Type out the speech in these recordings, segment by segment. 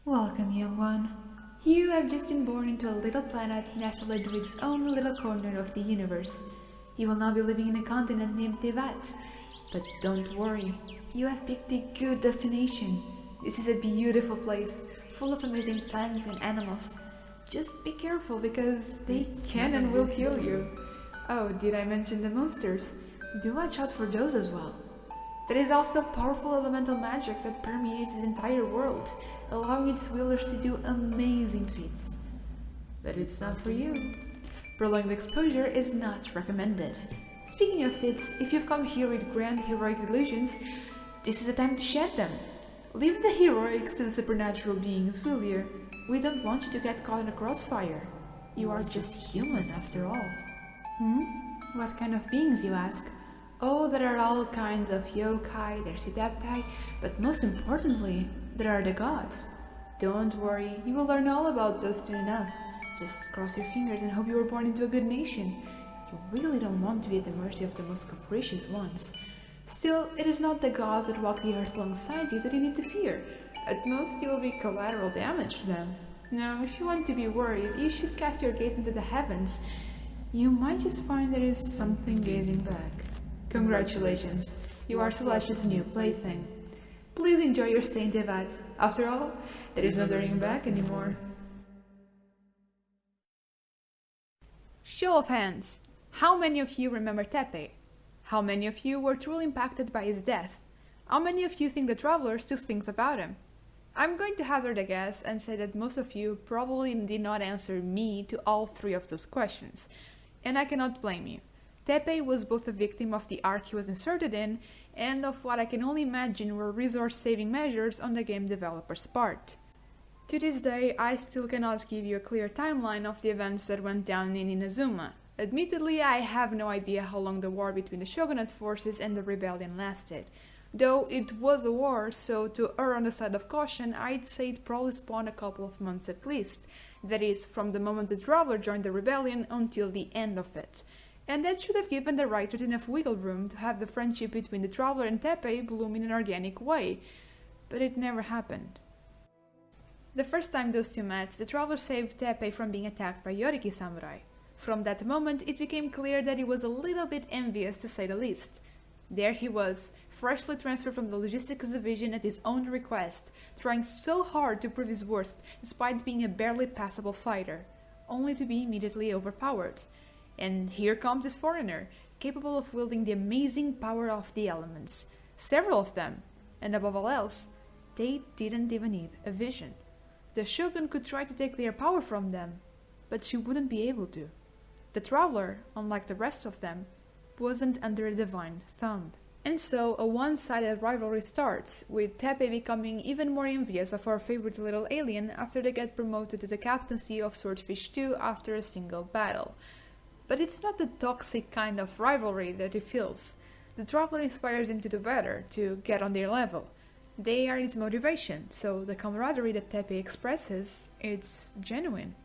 Welcome, young one. You have just been born into a little planet nestled into its own little corner of the universe. You will now be living in a continent named Teyvat. But don't worry, you have picked a good destination. This is a beautiful place, full of amazing plants and animals. Just be careful because they can and will kill you. Oh, did I mention the monsters? Do watch out for those as well. There is also powerful elemental magic that permeates the entire world, allowing its wielders to do amazing feats. But it's not for you. Prolonged exposure is not recommended. Speaking of feats, if you've come here with grand heroic illusions, this is the time to shed them. Leave the heroics to the supernatural beings, will you? We don't want you to get caught in a crossfire. You are just human after all. What kind of beings, you ask? Oh, there are all kinds of yokai, there's Teppei, but most importantly, there are the gods. Don't worry, you will learn all about those soon enough. Just cross your fingers and hope you were born into a good nation. You really don't want to be at the mercy of the most capricious ones. Still, it is not the gods that walk the earth alongside you that you need to fear. At most, you will be collateral damage to them. No, if you want to be worried, you should cast your gaze into the heavens. You might just find there is something gazing back. Congratulations, you are Celestia's new plaything. Please enjoy your stay in Teyvat. After all, there is no turning back anymore. Show of hands. How many of you remember Tepe? How many of you were truly impacted by his death? How many of you think the Traveler still thinks about him? I'm going to hazard a guess and say that most of you probably did not answer me to all three of those questions. And I cannot blame you. Tepe was both a victim of the arc he was inserted in and of what I can only imagine were resource-saving measures on the game developer's part. To this day, I still cannot give you a clear timeline of the events that went down in Inazuma. Admittedly, I have no idea how long the war between the Shogunate forces and the rebellion lasted. Though it was a war, so to err on the side of caution, I'd say it probably spawned a couple of months at least. That is, from the moment the Traveler joined the rebellion until the end of it. And that should have given the writers enough wiggle room to have the friendship between the Traveler and Tepe bloom in an organic way. But it never happened. The first time those two met, the Traveler saved Tepe from being attacked by Yoriki samurai. From that moment, it became clear that he was a little bit envious, to say the least. There he was, freshly transferred from the logistics division at his own request, trying so hard to prove his worth despite being a barely passable fighter, only to be immediately overpowered. And here comes this foreigner, capable of wielding the amazing power of the elements. Several of them, and above all else, they didn't even need a vision. The Shogun could try to take their power from them, but she wouldn't be able to. The Traveler, unlike the rest of them, wasn't under a divine thumb. And so a one-sided rivalry starts, with Tepe becoming even more envious of our favorite little alien after they get promoted to the captaincy of Swordfish 2 after a single battle. But it's not the toxic kind of rivalry that he feels. The Traveler inspires him to do better, to get on their level. They are his motivation, so the camaraderie that Tepe expresses, it's genuine.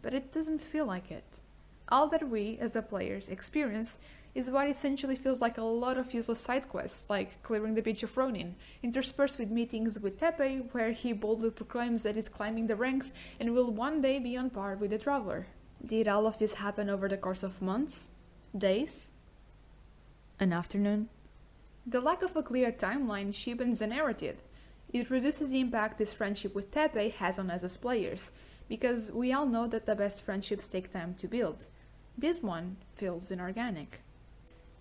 But it doesn't feel like it. All that we, as the players, experience is what essentially feels like a lot of useless side quests, like clearing the beach of Ronin, interspersed with meetings with Tepe, where he boldly proclaims that he's climbing the ranks and will one day be on par with the Traveler. Did all of this happen over the course of months? Days? An afternoon? The lack of a clear timeline cheapens the narrative. It reduces the impact this friendship with Tepe has on us as players, because we all know that the best friendships take time to build. This one feels inorganic.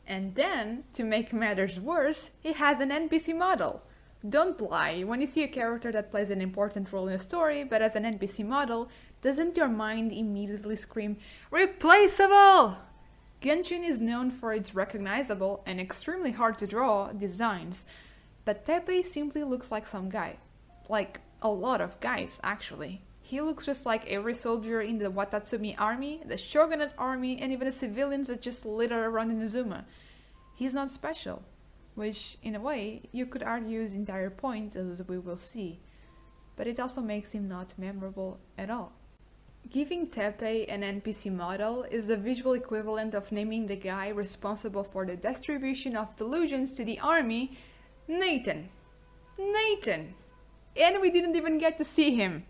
And then, to make matters worse, he has an NPC model. Don't lie, when you see a character that plays an important role in a story, but as an NPC model, doesn't your mind immediately scream, "Replaceable!" Genshin is known for its recognizable and extremely hard to draw designs, but Tepe simply looks like some guy. Like, a lot of guys, actually. He looks just like every soldier in the Watatsumi army, the Shogunate army, and even the civilians that just litter around Inazuma. He's not special, which, in a way, you could argue is the entire point, as we will see. But it also makes him not memorable at all. Giving Tepe an NPC model is the visual equivalent of naming the guy responsible for the distribution of delusions to the army Nathan. Nathan! And we didn't even get to see him.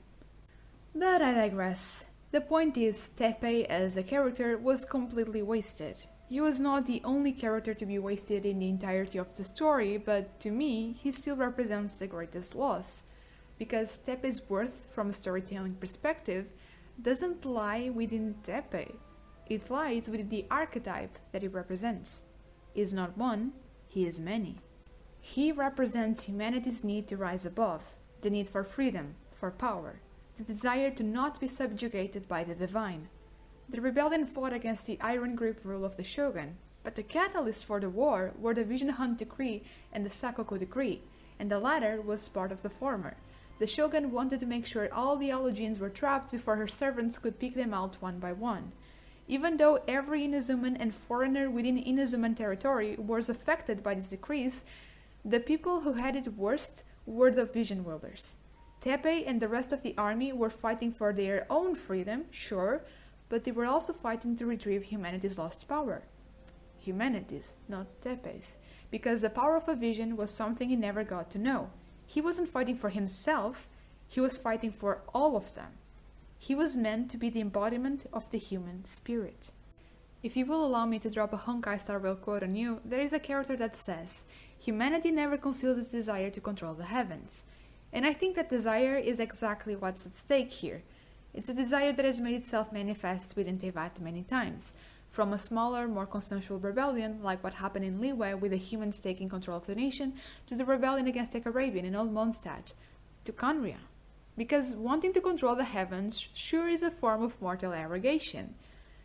But I digress. The point is, Tepe as a character was completely wasted. He was not the only character to be wasted in the entirety of the story, but to me, he still represents the greatest loss. Because Tepe's worth, from a storytelling perspective, doesn't lie within Tepe. It lies within the archetype that he represents. He is not one, he is many. He represents humanity's need to rise above, the need for freedom, for power, the desire to not be subjugated by the divine. The rebellion fought against the iron grip rule of the shogun, but the catalyst for the war were the Vision Hunt Decree and the Sakoku Decree, and the latter was part of the former. The shogun wanted to make sure all the Ologians were trapped before her servants could pick them out one by one. Even though every Inazuman and foreigner within Inazuman territory was affected by these decrees, the people who had it worst were the Vision Wielders. Tepe and the rest of the army were fighting for their own freedom, sure, but they were also fighting to retrieve humanity's lost power. Humanity's, not Tepe's, because the power of a vision was something he never got to know. He wasn't fighting for himself, he was fighting for all of them. He was meant to be the embodiment of the human spirit. If you will allow me to drop a Honkai Star Rail quote on you, there is a character that says, "Humanity never conceals its desire to control the heavens." And I think that desire is exactly what's at stake here. It's a desire that has made itself manifest within Teyvat many times, from a smaller, more consensual rebellion, like what happened in Liyue with the humans taking control of the nation, to the rebellion against the Arabian in Old Mondstadt, to Khaenri'ah. Because wanting to control the heavens sure is a form of mortal arrogation.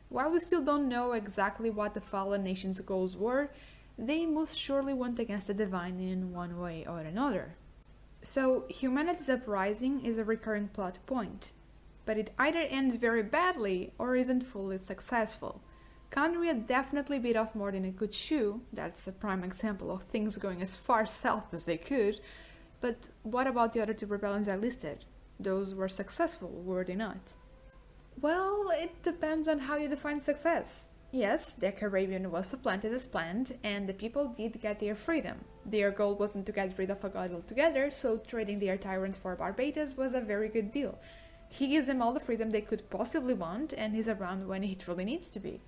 While we still don't know exactly what the fallen nation's goals were, they most surely went against the divine in one way or another. So, humanity's uprising is a recurring plot point, but it either ends very badly or isn't fully successful. Khaenri'ah definitely bit off more than it could chew, that's a prime example of things going as far south as they could, but what about the other two rebellions I listed? Those were successful, were they not? Well, it depends on how you define success. Yes, the Arabian was supplanted as planned, and the people did get their freedom. Their goal wasn't to get rid of a god altogether, so trading their tyrant for Barbatus was a very good deal. He gives them all the freedom they could possibly want, and he's around when he truly needs to be.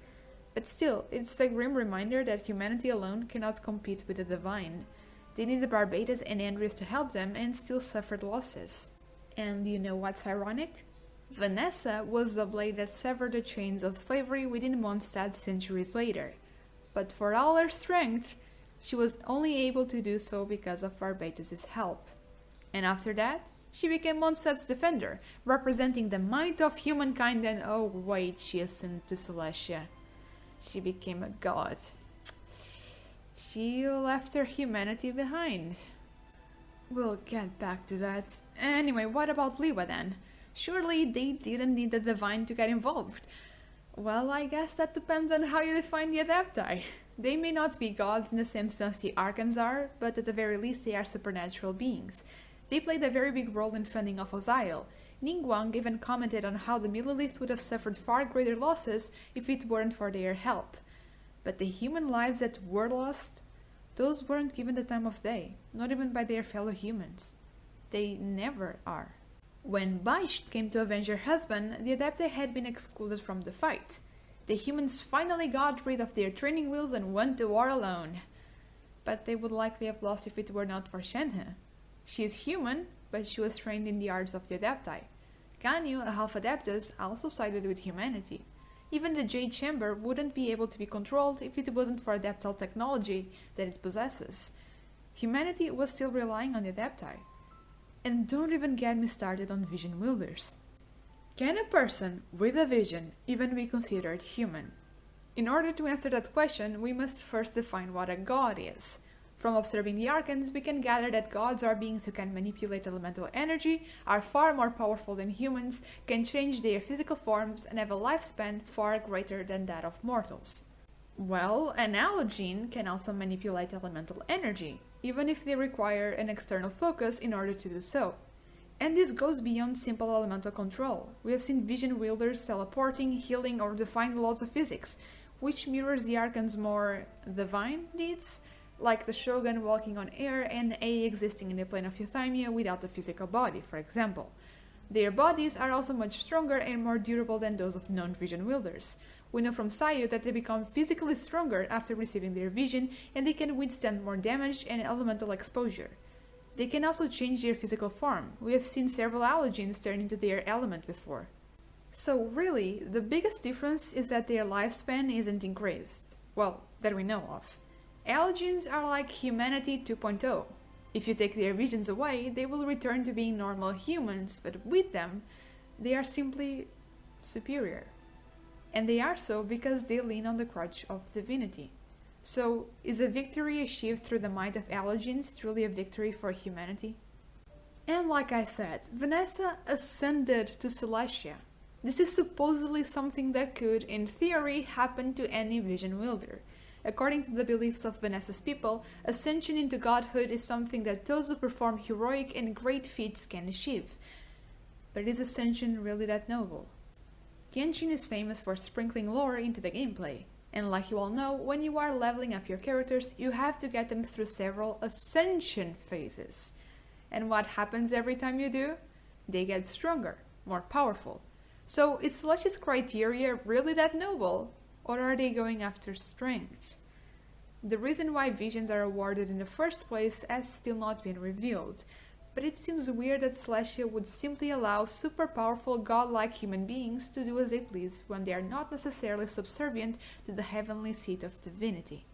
But still, it's a grim reminder that humanity alone cannot compete with the divine. They needed Barbatus and Andreas to help them, and still suffered losses. And you know what's ironic? Vanessa was the blade that severed the chains of slavery within Mondstadt centuries later. But for all her strength, she was only able to do so because of Barbatus' help. And after that, she became Mondstadt's defender, representing the might of humankind, and oh wait, she ascended to Celestia. She became a god. She left her humanity behind. We'll get back to that. Anyway, what about Liyue then? Surely they didn't need the divine to get involved. Well, I guess that depends on how you define the Adepti. They may not be gods in the same sense the Archons are, but at the very least they are supernatural beings. They played a very big role in funding of Oziel. Ningguang even commented on how the Millelith would have suffered far greater losses if it weren't for their help. But the human lives that were lost, those weren't given the time of day, not even by their fellow humans. They never are. When Baisht came to avenge her husband, the Adepti had been excluded from the fight. The humans finally got rid of their training wheels and went to war alone. But they would likely have lost if it were not for Shenhe. She is human, but she was trained in the arts of the Adepti. Ganyu, a half Adeptus, also sided with humanity. Even the Jade Chamber wouldn't be able to be controlled if it wasn't for Adeptal technology that it possesses. Humanity was still relying on the Adepti. And don't even get me started on vision wielders. Can a person with a vision even be considered human? In order to answer that question, we must first define what a god is. From observing the Archons, we can gather that gods are beings who can manipulate elemental energy, are far more powerful than humans, can change their physical forms, and have a lifespan far greater than that of mortals. Well, an Allogene can also manipulate elemental energy, even if they require an external focus in order to do so. And this goes beyond simple elemental control. We have seen vision wielders teleporting, healing, or defying the laws of physics, which mirrors the Archon's more divine needs. like the Shogun walking on air and A existing in the plane of Euthymia without a physical body, for example. Their bodies are also much stronger and more durable than those of non-vision wielders. We know from Sayu that they become physically stronger after receiving their vision, and they can withstand more damage and elemental exposure. They can also change their physical form. We have seen several allergens turn into their element before. So really, the biggest difference is that their lifespan isn't increased. Well, that we know of. Allergens are like humanity 2.0. If you take their visions away, they will return to being normal humans, but with them, they are simply superior. And they are so because they lean on the crutch of divinity. So, is a victory achieved through the might of allergens truly a victory for humanity? And like I said, Vanessa ascended to Celestia. This is supposedly something that could, in theory, happen to any vision wielder. According to the beliefs of Vanessa's people, ascension into godhood is something that those who perform heroic and great feats can achieve. But is ascension really that noble? Genshin is famous for sprinkling lore into the gameplay, and like you all know, when you are leveling up your characters, you have to get them through several ascension phases. And what happens every time you do? They get stronger, more powerful. So is Celestia's criteria really that noble? Or are they going after strength? The reason why visions are awarded in the first place has still not been revealed, but it seems weird that Celestia would simply allow super powerful godlike human beings to do as they please when they are not necessarily subservient to the heavenly seat of divinity.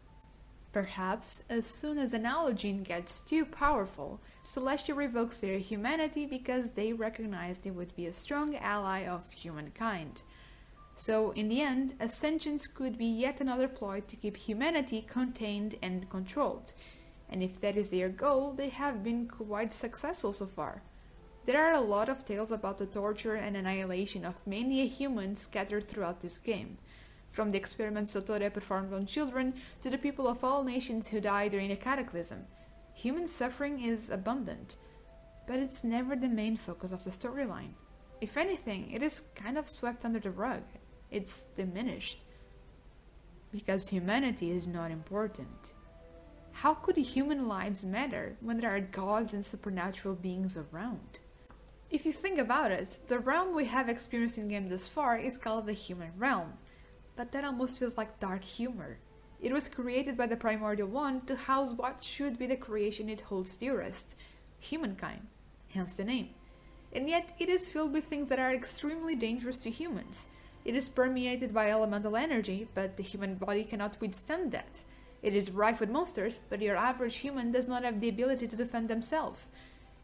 Perhaps, as soon as an allergen gets too powerful, Celestia revokes their humanity because they recognize they would be a strong ally of humankind. So, in the end, ascensions could be yet another ploy to keep humanity contained and controlled. And if that is their goal, they have been quite successful so far. There are a lot of tales about the torture and annihilation of many humans scattered throughout this game. From the experiments Sotore performed on children to the people of all nations who died during a cataclysm. Human suffering is abundant, but it's never the main focus of the storyline. If anything, it is kind of swept under the rug. It's diminished. Because humanity is not important. How could human lives matter when there are gods and supernatural beings around? If you think about it, the realm we have experienced in game thus far is called the human realm. But that almost feels like dark humor. It was created by the Primordial One to house what should be the creation it holds dearest, humankind, hence the name. And yet it is filled with things that are extremely dangerous to humans. It is permeated by elemental energy, but the human body cannot withstand that. It is rife with monsters, but your average human does not have the ability to defend themselves.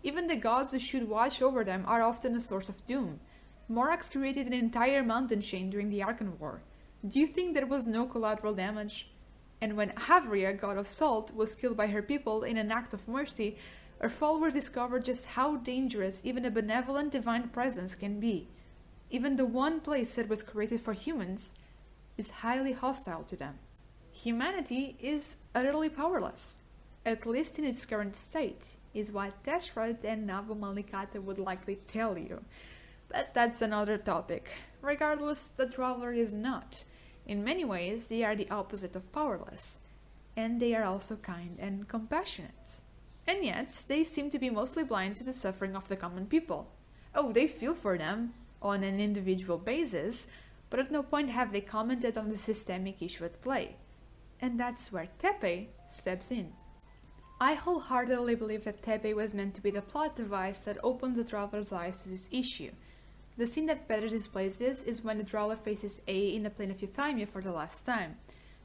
Even the gods who should watch over them are often a source of doom. Morax created an entire mountain chain during the Archon War. Do you think there was no collateral damage? And when Havria, god of salt, was killed by her people in an act of mercy, her followers discovered just how dangerous even a benevolent divine presence can be. Even the one place that was created for humans is highly hostile to them. Humanity is utterly powerless, at least in its current state, is what Teshrat and Navu Malikata would likely tell you. But that's another topic. Regardless, the Traveler is not. In many ways, they are the opposite of powerless. And they are also kind and compassionate. And yet, they seem to be mostly blind to the suffering of the common people. Oh, they feel for them, on an individual basis, but at no point have they commented on the systemic issue at play. And that's where Tepe steps in. I wholeheartedly believe that Tepe was meant to be the plot device that opens the Traveler's eyes to this issue. The scene that better displays this is when the Traveler faces A in the plane of Euthymia for the last time.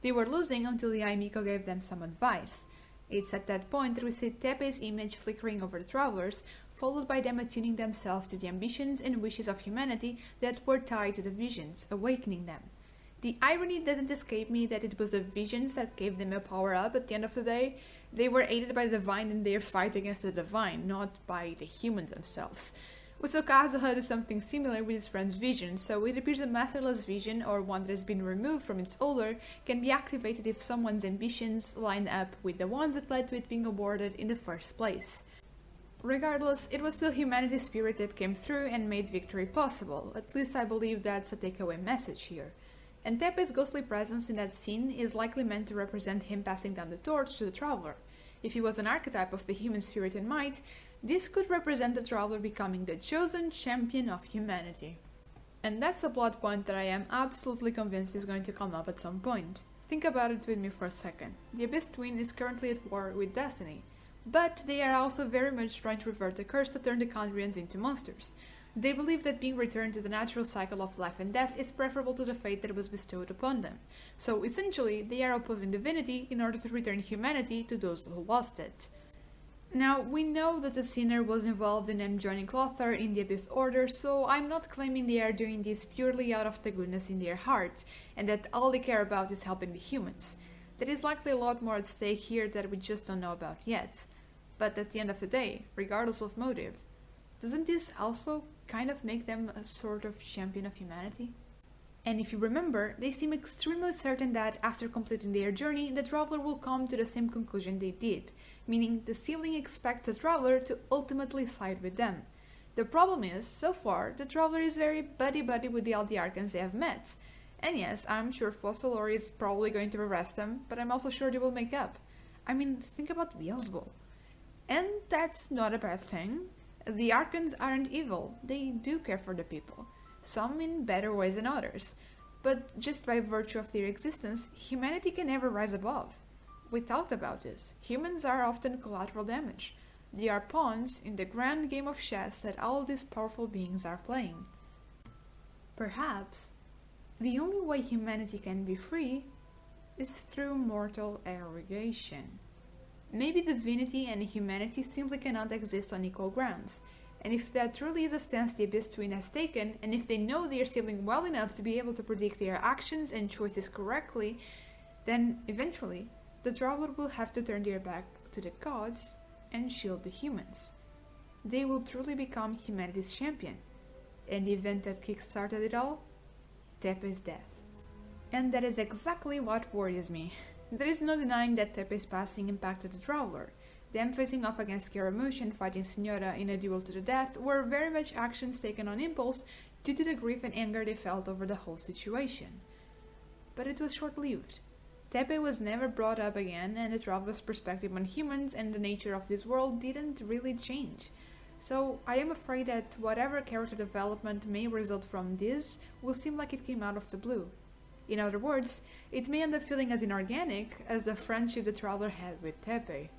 They were losing until the Aimiko gave them some advice. It's at that point that we see Tepe's image flickering over the Travelers, followed by them attuning themselves to the ambitions and wishes of humanity that were tied to the visions, awakening them. The irony doesn't escape me that it was the visions that gave them a power-up at the end of the day. They were aided by the divine in their fight against the divine, not by the humans themselves. Usokazuha does something similar with his friend's vision, so it appears a masterless vision, or one that has been removed from its holder, can be activated if someone's ambitions line up with the ones that led to it being awarded in the first place. Regardless, it was still humanity's spirit that came through and made victory possible. At least I believe that's a takeaway message here. and Tepe's ghostly presence in that scene is likely meant to represent him passing down the torch to the Traveler. If he was an archetype of the human spirit and might, this could represent the Traveler becoming the chosen champion of humanity. And that's a plot point that I am absolutely convinced is going to come up at some point. Think about it with me for a second. The Abyss Twin is currently at war with Destiny, but they are also very much trying to revert the curse to turn the Kandrians into monsters. They believe that being returned to the natural cycle of life and death is preferable to the fate that was bestowed upon them. So essentially, they are opposing divinity in order to return humanity to those who lost it. Now, we know that the Sinner was involved in them joining Clothar in the Abyss Order, so I'm not claiming they are doing this purely out of the goodness in their heart, and that all they care about is helping the humans. There is likely a lot more at stake here that we just don't know about yet. But at the end of the day, regardless of motive, doesn't this also kind of make them a sort of champion of humanity? And if you remember, they seem extremely certain that after completing their journey, the Traveler will come to the same conclusion they did, meaning the Sealing expects the Traveler to ultimately side with them. The problem is, so far, the Traveler is very buddy-buddy with all the Archons they have met. And yes, I'm sure Fossilor is probably going to arrest them, but I'm also sure they will make up. I mean, think about Beelzebul. And that's not a bad thing. The Archons aren't evil, they do care for the people. Some in better ways than others. But just by virtue of their existence, humanity can never rise above. We talked about this. Humans are often collateral damage. They are pawns in the grand game of chess that all these powerful beings are playing. Perhaps the only way humanity can be free is through mortal arrogation. Maybe divinity and humanity simply cannot exist on equal grounds. And if that truly is a stance the Abyss Twin has taken, and if they know they are Sealing well enough to be able to predict their actions and choices correctly, then eventually the Traveler will have to turn their back to the gods and shield the humans. They will truly become humanity's champion. And the event that kickstarted it all? Tepe's death. And that is exactly what worries me. There is no denying that Tepe's passing impacted the Traveler. Them facing off against Scaramouche and fighting Signora in a duel to the death were very much actions taken on impulse due to the grief and anger they felt over the whole situation. But it was short-lived. Tepe was never brought up again, and the Traveler's perspective on humans and the nature of this world didn't really change. So I am afraid that whatever character development may result from this will seem like it came out of the blue. In other words, it may end up feeling as inorganic as the friendship the Traveler had with Tepe.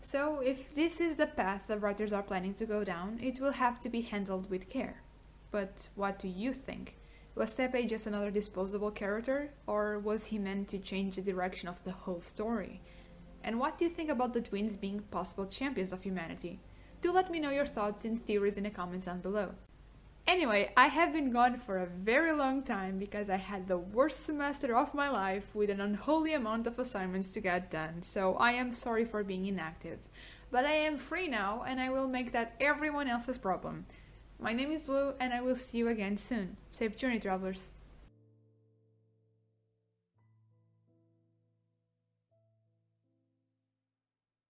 So, if this is the path the writers are planning to go down, it will have to be handled with care. But what do you think? Was Tepe just another disposable character, or was he meant to change the direction of the whole story? And what do you think about the twins being possible champions of humanity? Do let me know your thoughts and theories in the comments down below. Anyway, I have been gone for a very long time because I had the worst semester of my life with an unholy amount of assignments to get done, so I am sorry for being inactive. But I am free now, and I will make that everyone else's problem. My name is Blue, and I will see you again soon. Safe journey, travelers!